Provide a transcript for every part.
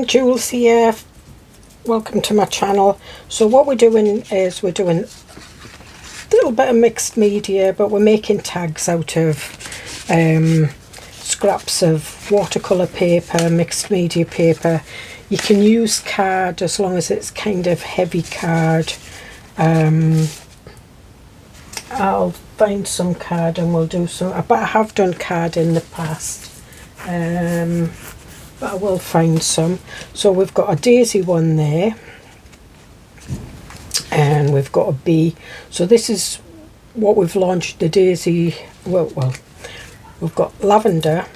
everyone, Jules here. Welcome to my channel. So what we're doing is we're doing a little bit of mixed media, but we're making tags out of scraps of watercolour paper, mixed media paper. You can use card as long as it's kind of heavy card. I'll find some card and we'll do some, but I have done card in the past. But I will find some. So we've got a daisy one there, and we've got a bee. So this is what we've launched, the daisy. Well, we've got lavender,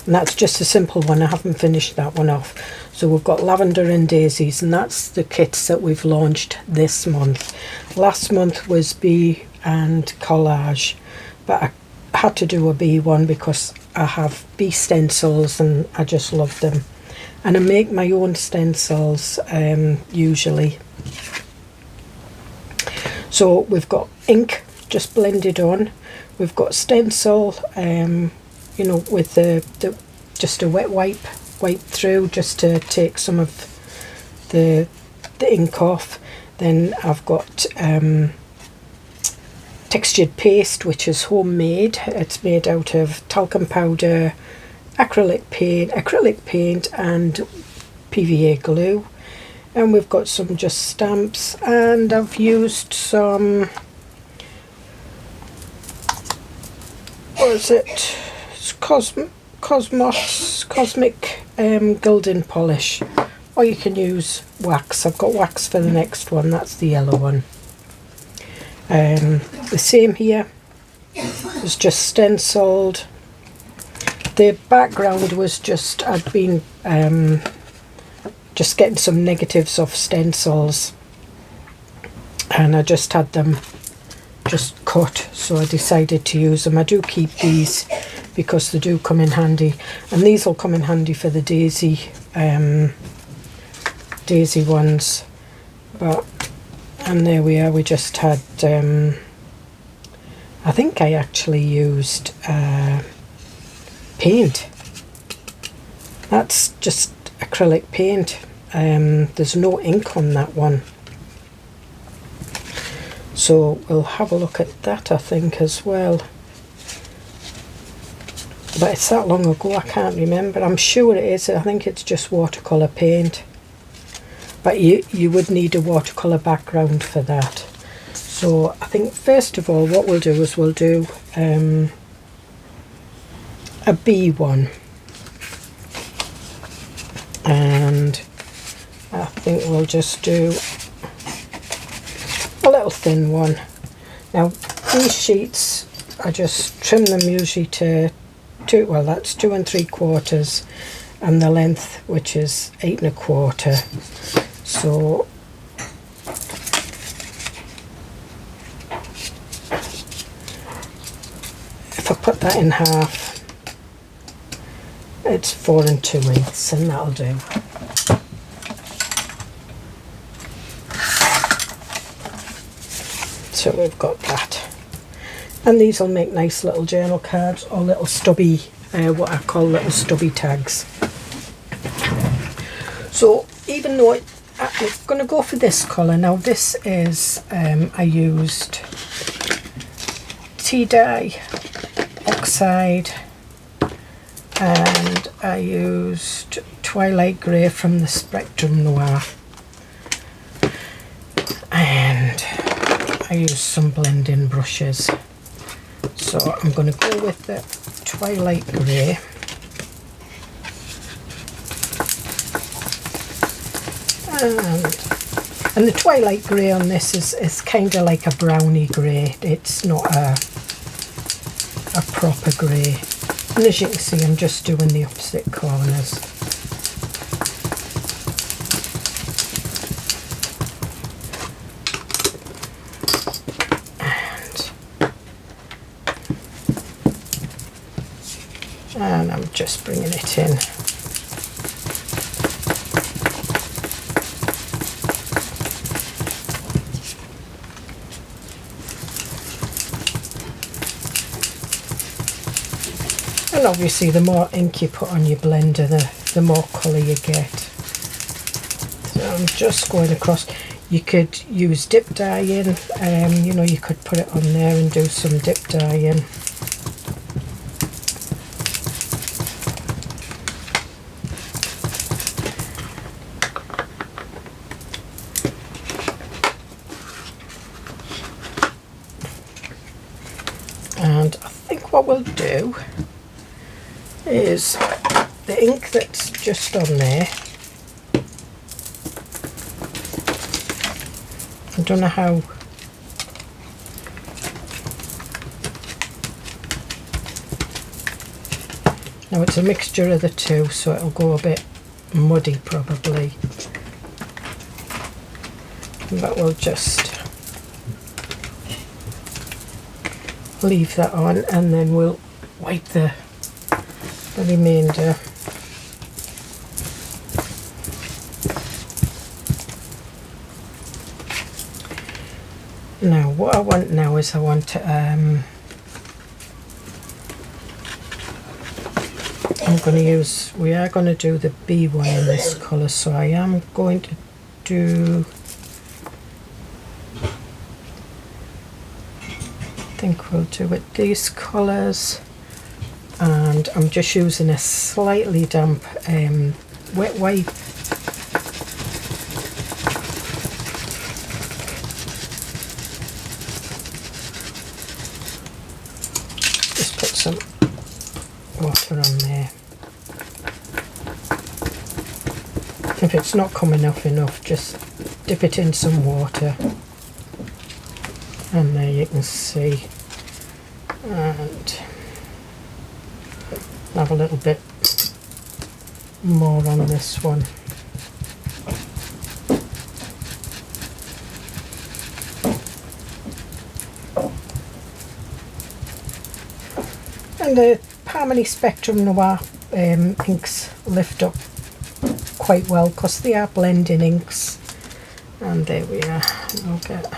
and that's just a simple one. I haven't finished that one off. So we've got lavender and daisies, and that's the kits that we've launched this month. Last month was bee and collage, but I had to do a bee one because I have bee stencils and I just love them, and I make my own stencils usually. So we've got ink just blended on, we've got stencil, you know, with the just a wet wipe through just to take some of the ink off. Then I've got textured paste, which is homemade. It's made out of talcum powder, acrylic paint and PVA glue. And we've got some just stamps, and I've used some, what is it, it's Cosmic gilding polish, or you can use wax. I've got wax for the next one, that's the yellow one. The same here, it's just stenciled. The background was just, I'd been just getting some negatives off stencils, and I just had them just cut, so I decided to use them. I do keep these because they do come in handy, and these will come in handy for the daisy ones. But, and there we are, we just had I think I actually used paint. That's just acrylic paint. There's no ink on that one, so we'll have a look at that, I think, as well. But it's that long ago I can't remember. I'm sure it is. I think it's just watercolour paint, but you would need a watercolour background for that. So I think first of all what we'll do is we'll do a bee one, and I think we'll just do a little thin one. Now these sheets, I just trim them usually to that's 2 3/4, and the length, which is 8 1/4. So if I put that in half, it's 4 2/8, and that'll do. So we've got that, and these will make nice little journal cards or little stubby, what I call little stubby tags. So even though I'm going to go for this colour now, this is I used tea dye, oxide, and I used Twilight Grey from the Spectrum Noir, and I used some blending brushes. So I'm going to go with the Twilight Grey, and the Twilight Grey on this is kind of like a browny grey. It's not a proper grey. And as you can see, I'm just doing the opposite corners. And I'm just bringing it in. And obviously the more ink you put on your blender, the the more colour you get. So I'm just going across. You could use dip dyeing, you know, you could put it on there and do some dip dyeing. And I think what we'll do is the ink that's just on there, I don't know how now, it's a mixture of the two, so it'll go a bit muddy probably, but we'll just leave that on and then we'll wipe the remainder. Now what I want now is I want to we are going to do the B one in this colour, so I am going to do, I think we'll do it these colours, and I'm just using a slightly damp wet wipe. Just put some water on there. If it's not coming off enough, just dip it in some water, and there you can see, and have a little bit more on this one. And the Harmony Spectrum Noir inks lift up quite well because they are blending inks. And there we are. I'll get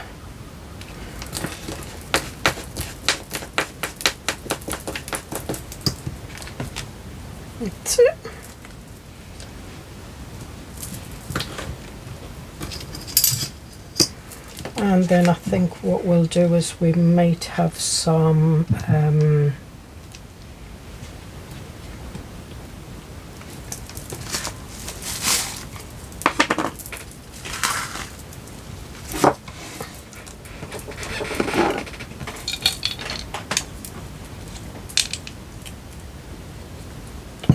that's it. And then I think what we'll do is we might have some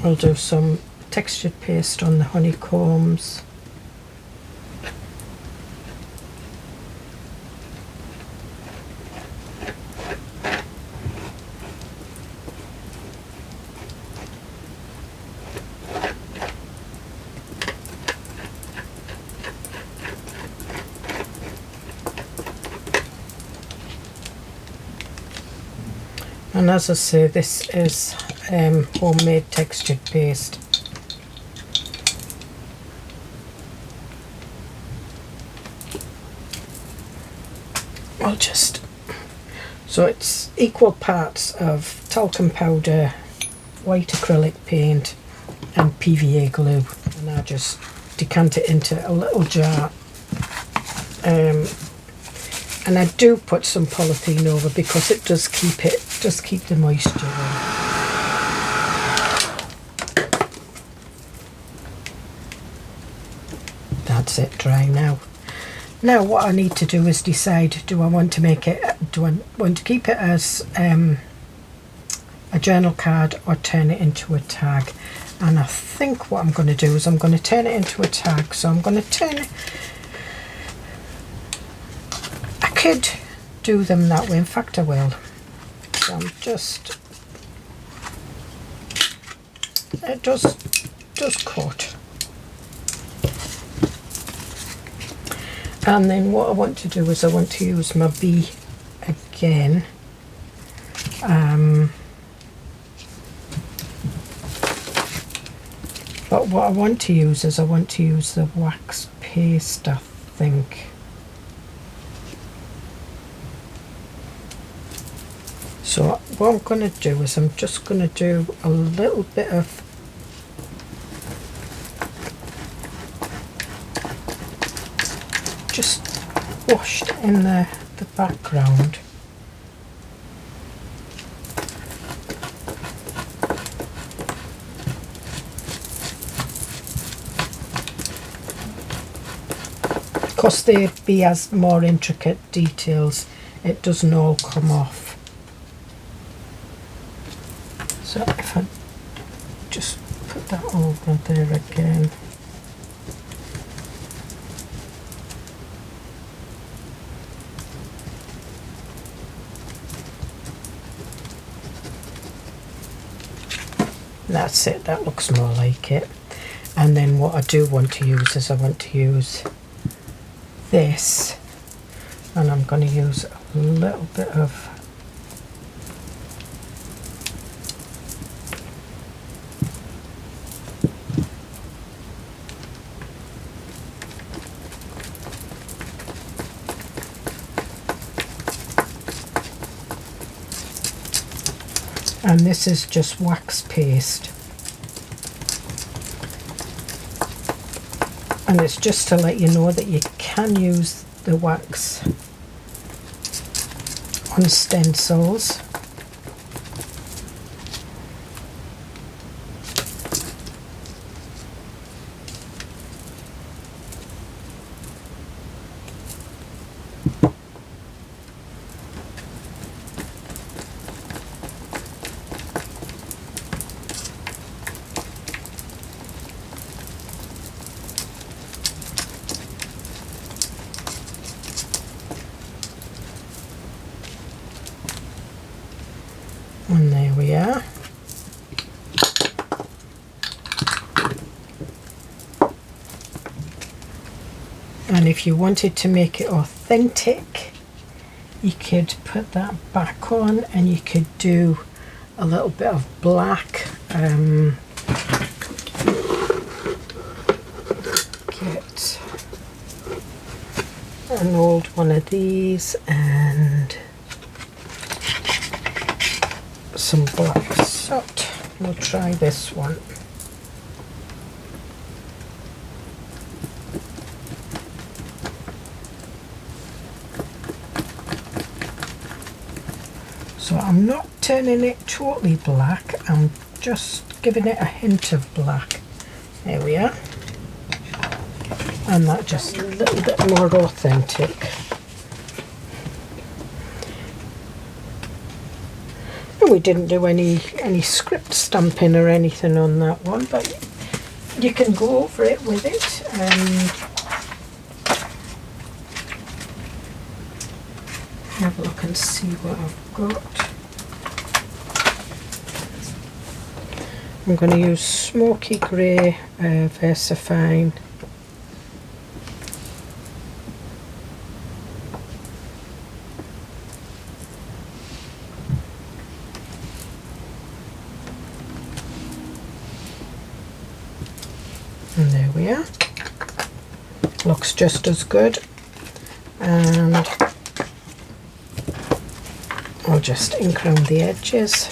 we'll do some textured paste on the honeycombs. And as I say, this is homemade textured paste. I'll just, so it's equal parts of talcum powder, white acrylic paint and PVA glue, and I just decant it into a little jar. And I do put some polythene over because it does keep the moisture in. That's it, dry now. Now what I need to do is decide, do I want to make it, do I want to keep it as a journal card or turn it into a tag? And I think what I'm going to do is I'm going to turn it into a tag. So I'm going to turn it, I could do them that way, in fact I will. So I'm just, it does cut. And then what I want to do is I want to use my B again. But what I want to use is I want to use the wax paste, I think. So what I'm going to do is I'm just going to do a little bit of just washed in the background. Because they be as more intricate details, it doesn't all come off. So if I just put that over there again. That's it, that looks more like it. And then what I do want to use is I want to use this, and I'm going to use a little bit of and this is just wax paste, and it's just to let you know that you can use the wax on stencils. And there we are. And if you wanted to make it authentic, you could put that back on and you could do a little bit of black. Get an old one of these and some black soot. We'll try this one. So I'm not turning it totally black, I'm just giving it a hint of black. There we are. And that just a little bit more authentic. We didn't do any script stamping or anything on that one, but you can go over it with it and have a look and see what I've got. I'm going to use smoky grey VersaFine. And there we are. Looks just as good. And I'll just ink around the edges.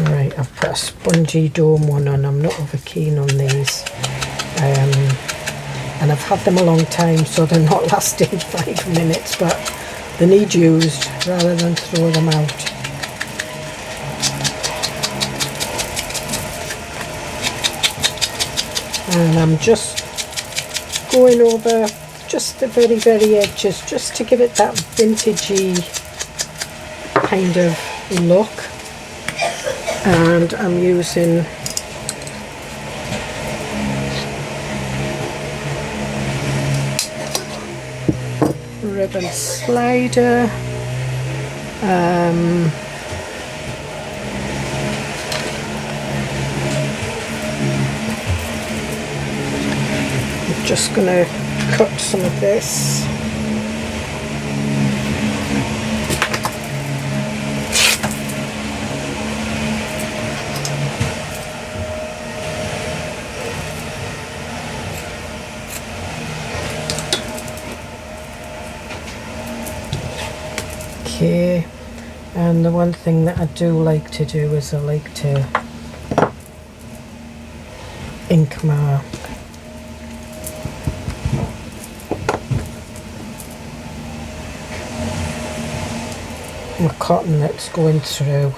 Right, I've put a spongy dome one on. I'm not over keen on these. And I've had them a long time, so they're not lasting 5 minutes, but they need used rather than throw them out. And I'm just going over just the very, very edges, just to give it that vintagey kind of look. And I'm using ribbon slider, I'm just going to cut some of this. Okay, And the one thing that I do like to do is I like to ink my cotton that's going through.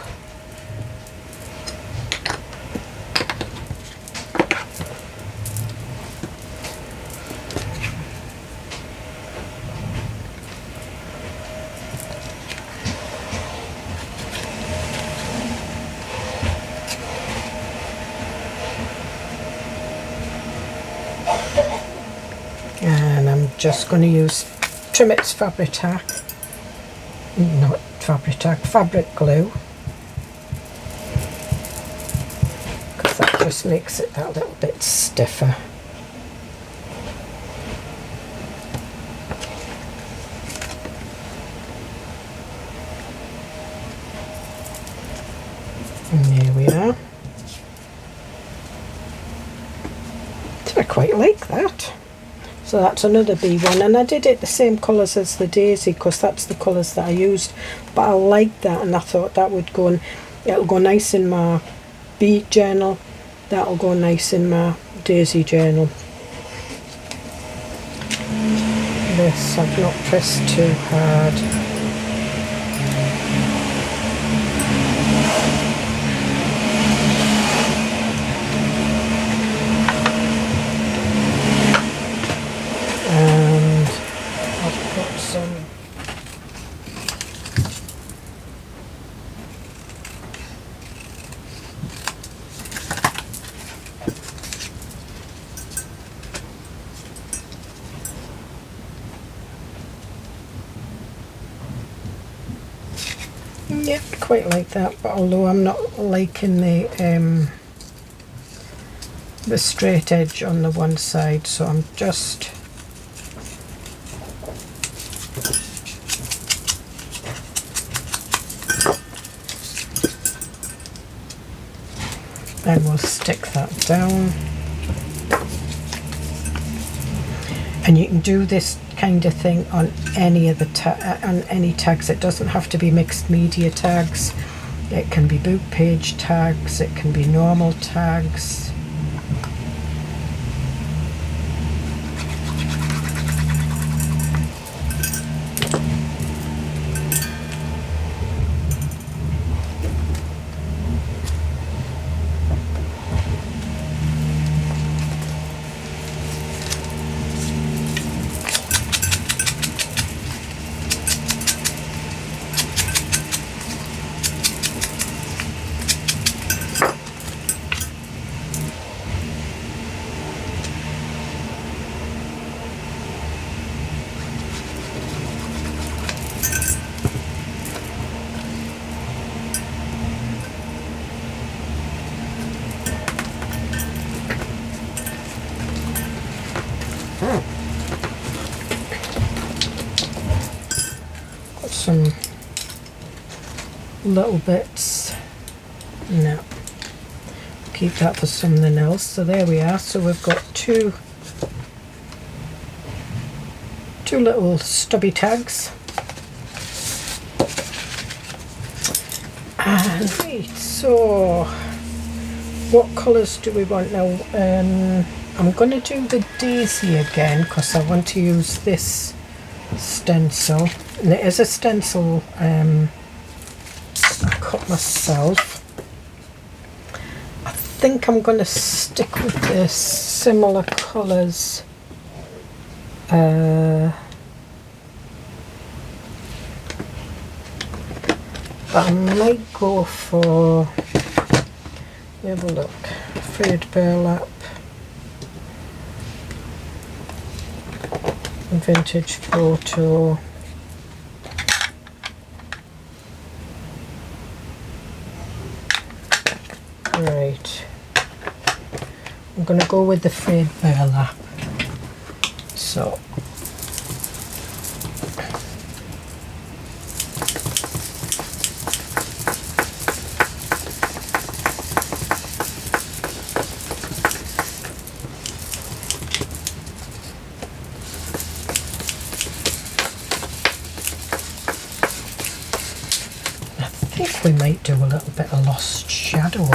And I'm just going to use Trimet's fabric glue, because that just makes it that little bit stiffer. And there we are. I quite like that. So that's another B1, and I did it the same colours as the daisy because that's the colours that I used, but I liked that and I thought that would go, and it'll go nice in my bead journal, that'll go nice in my daisy journal. This I've not pressed too hard. And I've put some yeah, quite like that, but although I'm not liking the straight edge on the one side, so I'm just and we'll stick that down. And you can do this kind of thing on any of the on any tags. It doesn't have to be mixed media tags. It can be book page tags, it can be normal tags. Got some little bits. No, keep that for something else. So there we are. So we've got two little stubby tags. And right, so what colours do we want now? I'm going to do the daisy again because I want to use this stencil, and it is a stencil I cut myself. I think I'm going to stick with the similar colours. But I might go for, have a look, frayed burlap, vintage photo, right, I'm going to go with the frayed burlap. So I think we might do a little bit of lost shadow.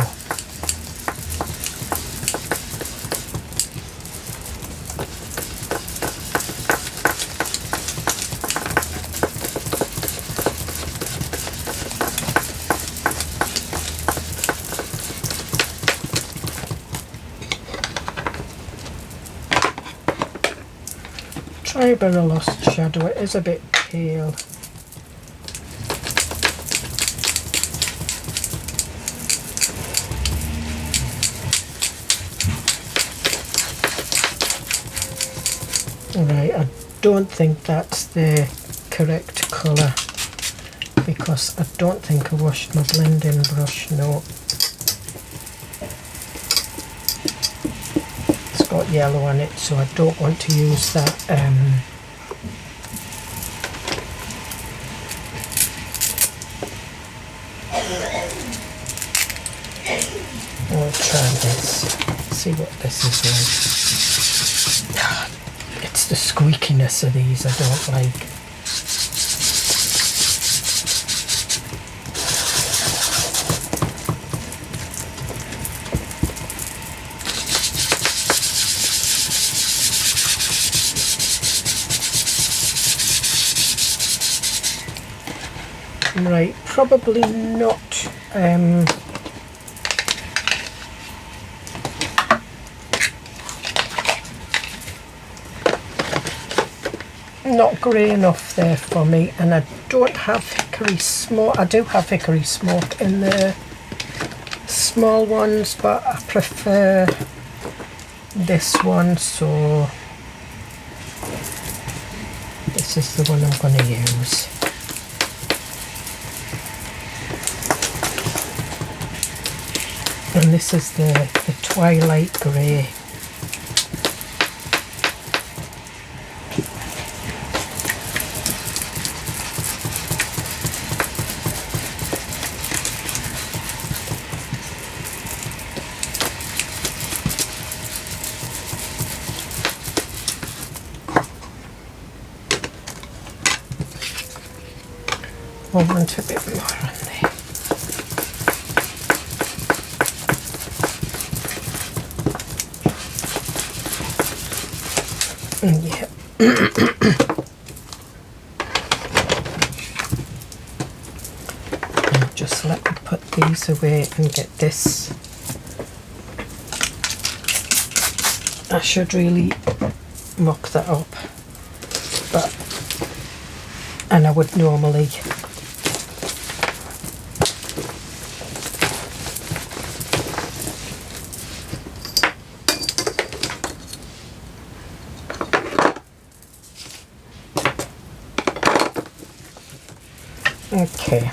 Try a bit of lost shadow, it is a bit pale. Right, I don't think that's the correct colour because I don't think I washed my blending brush. No, it's got yellow on it, so I don't want to use that. I'll try this, see what this is like. It's the squeakiness of these I don't like. Right, probably not. Not grey enough there for me, and I don't have hickory smoke. I do have hickory smoke in the small ones, but I prefer this one, so this is the one I'm going to use. And this is the twilight grey. I want a bit more on there. Yeah. And just let me put these away and get this. I should really muck that up, but and I would normally. Okay,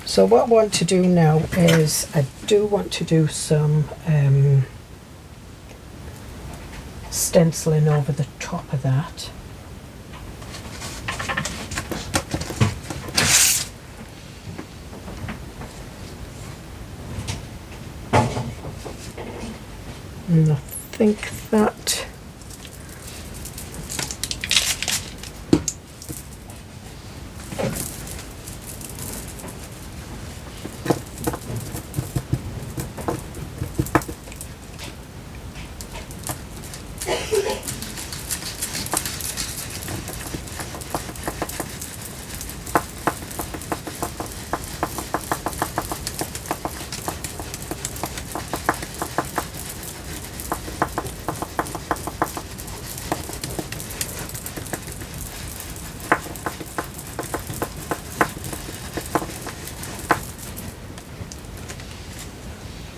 so what I want to do now is I do want to do some stenciling over the top of that. And I think that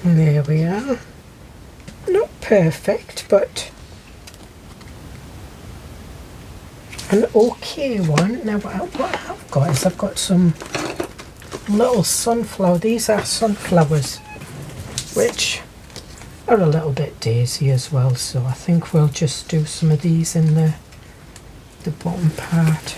there we are. Not perfect, but an okay one. Now what I've got is I've got some little sunflower. These are sunflowers, which are a little bit daisy as well. So I think we'll just do some of these in the bottom part.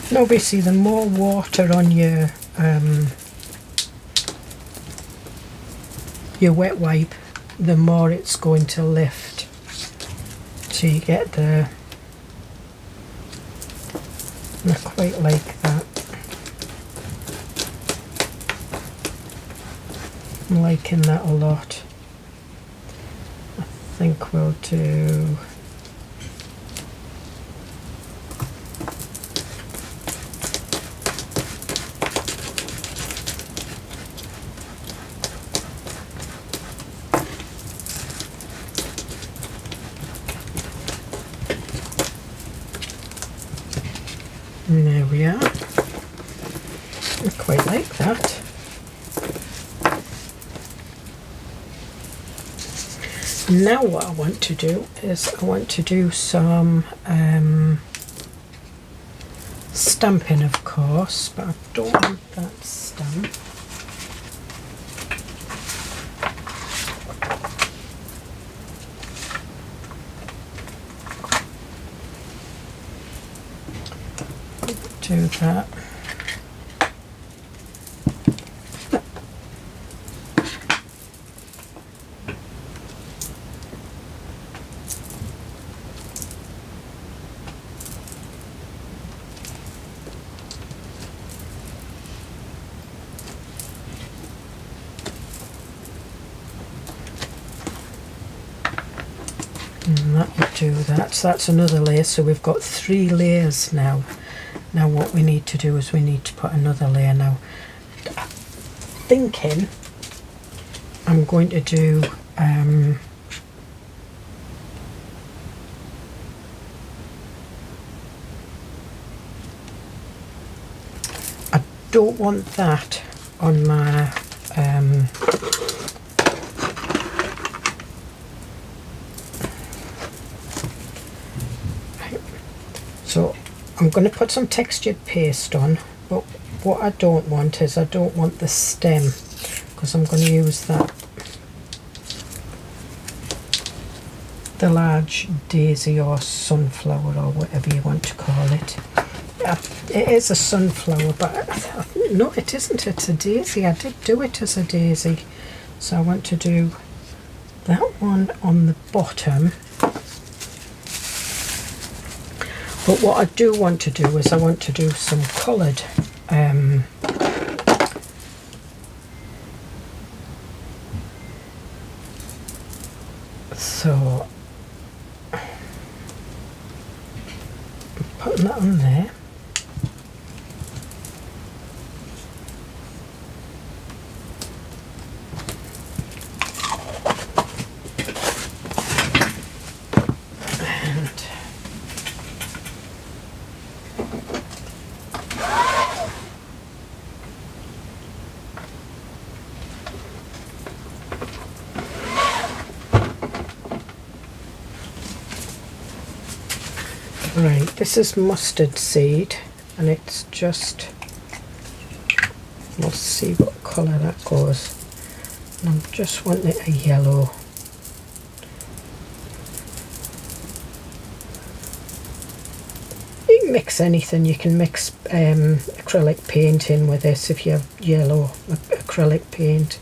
And obviously the more water on your wet wipe, the more it's going to lift. So you get the, I quite like that. I'm liking that a lot. I think we'll do and there we are. I quite like that. Now what I want to do is I want to do some stamping, of course, but I don't want that stamp. Do that. And that would do that. So that's another layer. So we've got 3 layers now. Now what we need to do is we need to put another layer now. Thinking I'm going to do I don't want that on my so I'm going to put some textured paste on, but what I don't want is I don't want the stem, because I'm going to use that, the large daisy or sunflower or whatever you want to call it. Yeah, it is a sunflower, but no, it isn't, it's a daisy. I did do it as a daisy. So I want to do that one on the bottom. But what I do want to do is I want to do some coloured so I'm putting that on there. Right, this is mustard seed, and it's just, we'll see what colour that goes. And I'm just wanting it a yellow. You can mix anything, you can mix acrylic paint in with this if you have yellow acrylic paint.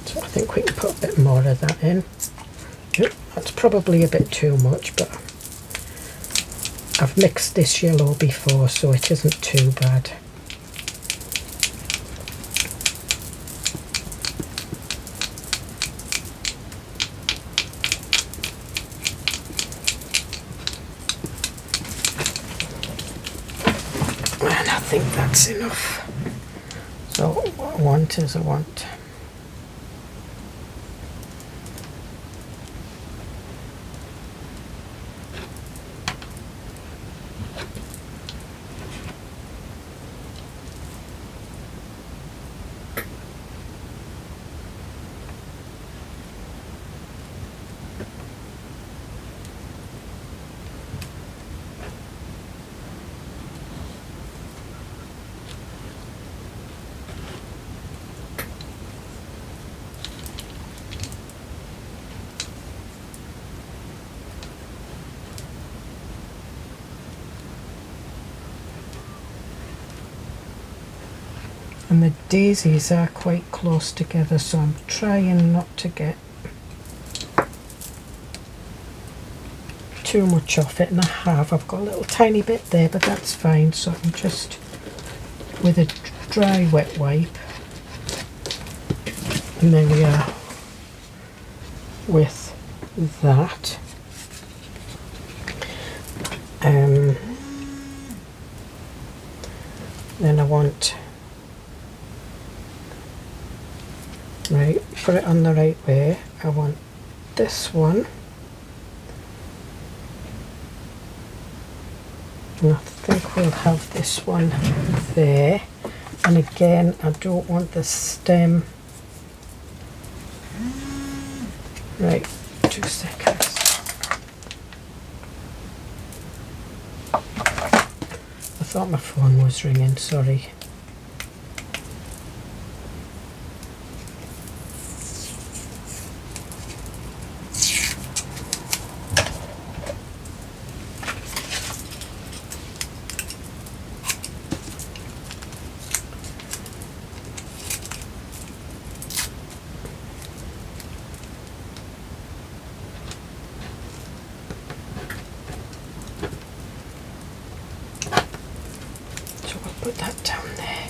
So I think we can put a bit more of that in. That's probably a bit too much, but I've mixed this yellow before, so it isn't too bad. And I think that's enough. So what I want is I want And the daisies are quite close together, so I'm trying not to get too much off it, and I've got a little tiny bit there, but that's fine. So I'm just with a dry wet wipe, and there we are with that. Then I want, right, put it on the right way. I want this one, and I think we'll have this one there. And again, I don't want the stem. Right, 2 seconds. I thought my phone was ringing, sorry. Put that down there.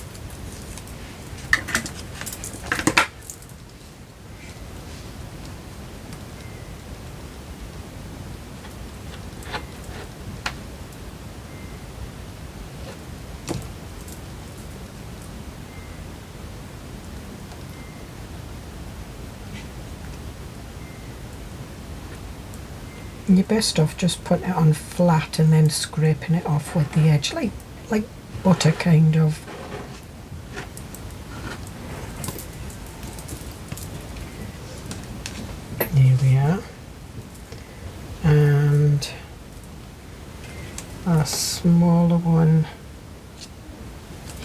And you're best off just putting it on flat and then scraping it off with the edge, like butter kind of. There we are. And a smaller one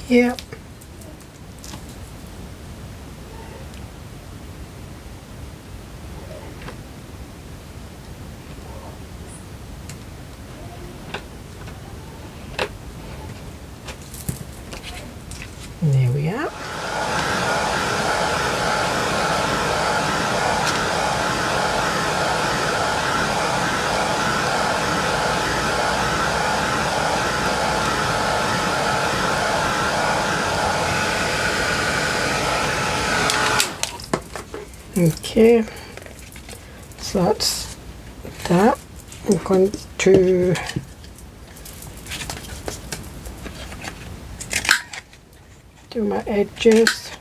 here. There we are. Okay, so that's that. I'm going to do my edges.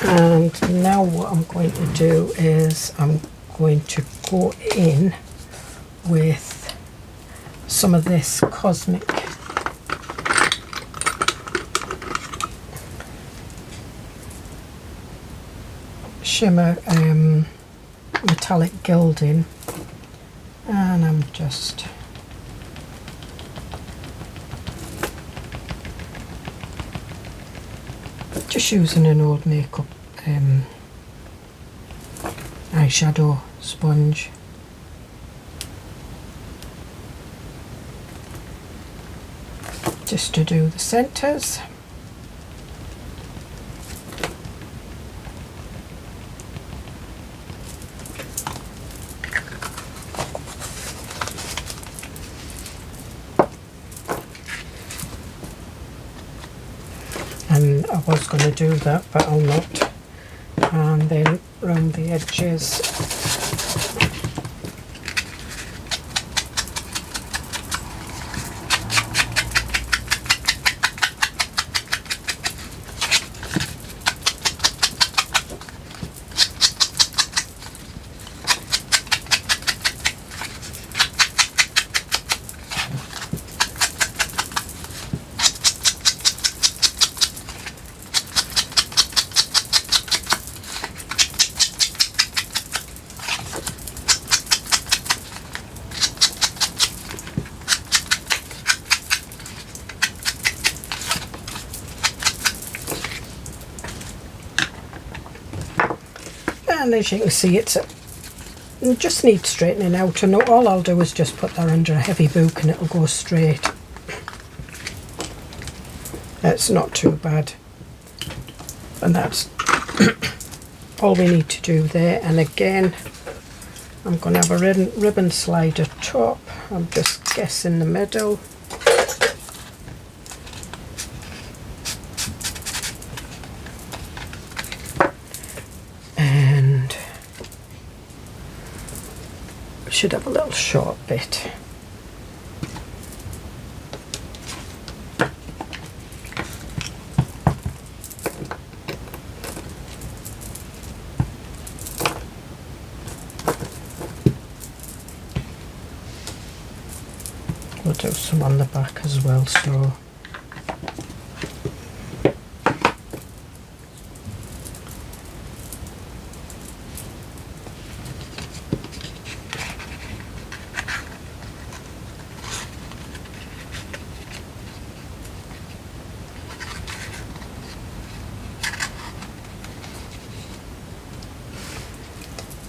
And now what I'm going to do is I'm going to go in with some of this cosmic shimmer metallic gilding, and I'm just using an old makeup eyeshadow sponge. Just to do the centres. And I was going to do that, but I'll not. And then round the edges. And as you can see, it's it just needs straightening out, and all I'll do is just put that under a heavy book and it'll go straight. It's not too bad, and that's all we need to do there. And again, I'm going to have a ribbon slider top. I'm just guessing the middle. And should have a little short bit. We'll do some on the back as well, so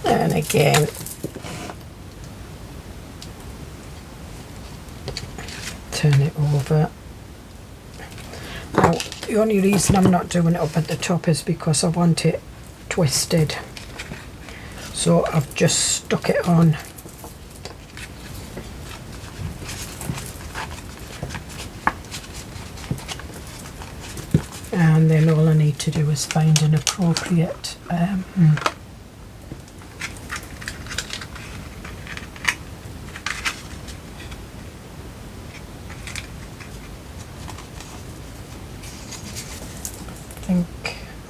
and again turn it over. Now the only reason I'm not doing it up at the top is because I want it twisted, so I've just stuck it on. And then all I need to do is find an appropriate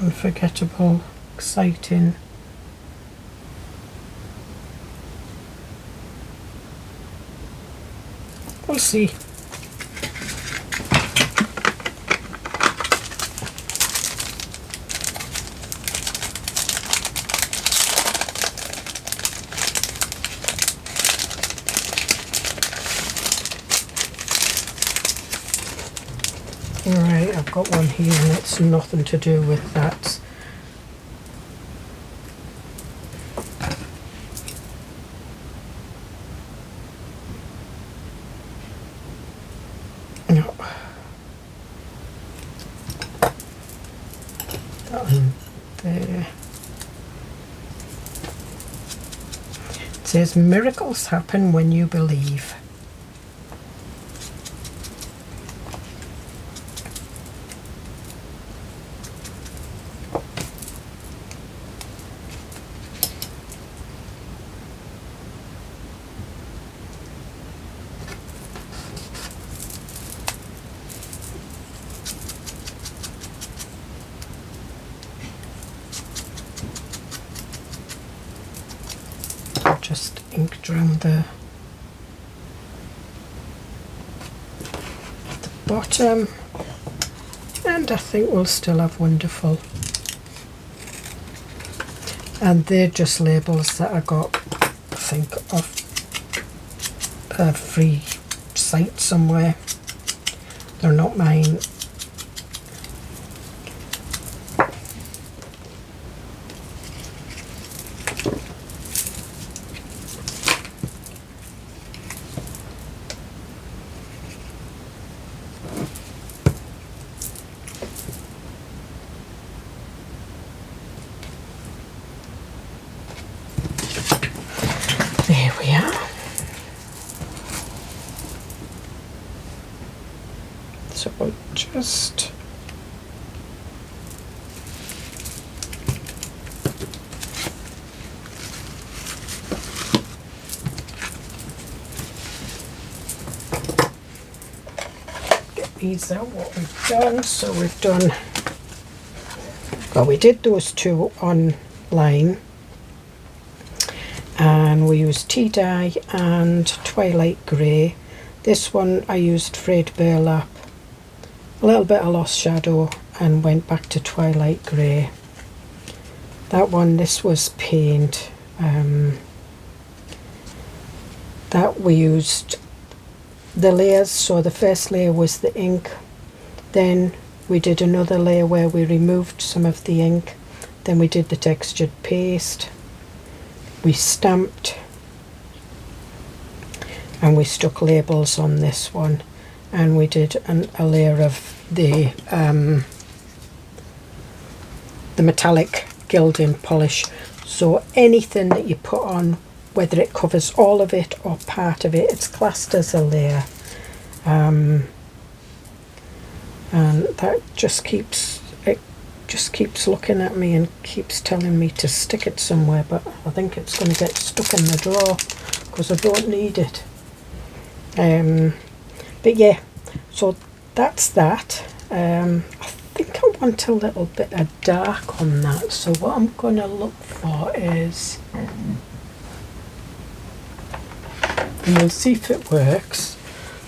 unforgettable, exciting. We'll see. Right, I've got one here and it's nothing to do with that. No. That one there. It says miracles happen when you believe. Just inked around the bottom, and I think we'll still have wonderful. And they're just labels that I got, I think, off a free site somewhere. They're not mine. There we are. So we'll just get these out, what we've done. So we've done, well, we did those two online. And we used tea dye and twilight grey. This one I used frayed burlap, a little bit of lost shadow, and went back to twilight grey. That one, this was paint. That we used the layers, so the first layer was the ink, then we did another layer where we removed some of the ink, then we did the textured paste, we stamped and we stuck labels on this one, and we did a layer of the metallic gilding polish. So anything that you put on, whether it covers all of it or part of it, it's classed as a layer. And that just keeps looking at me and keeps telling me to stick it somewhere, but I think it's going to get stuck in the drawer because I don't need it. But yeah, so that's that. I think I want a little bit of dark on that, so what I'm going to look for is, and we'll see if it works.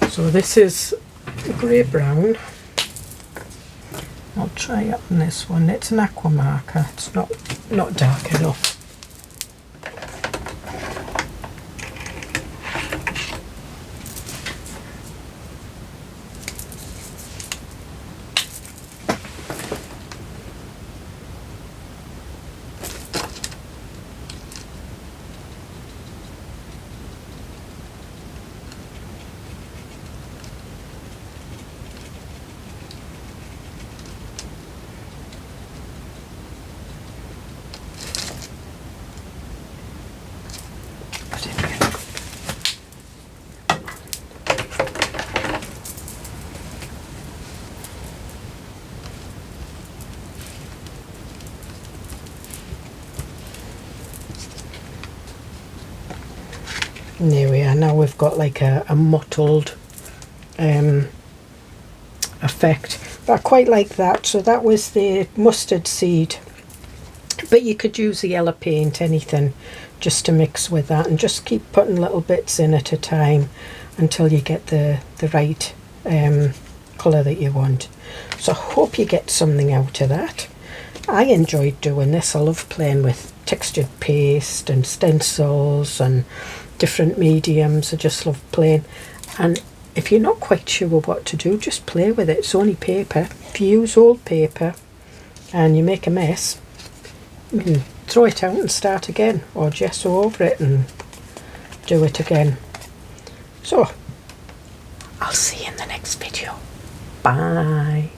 So this is grey brown. I'll try it on this one. It's an aqua marker. It's not dark enough. And there we are. Now we've got like a mottled effect, but I quite like that. So that was the mustard seed, but you could use the yellow paint, anything, just to mix with that, and just keep putting little bits in at a time until you get the right colour that you want. So I hope you get something out of that. I enjoyed doing this. I love playing with textured paste and stencils and different mediums. I just love playing, and if you're not quite sure what to do, just play with it. It's only paper. If you use old paper and you make a mess, you can throw it out and start again, or gesso over it and do it again. So I'll see you in the next video. Bye.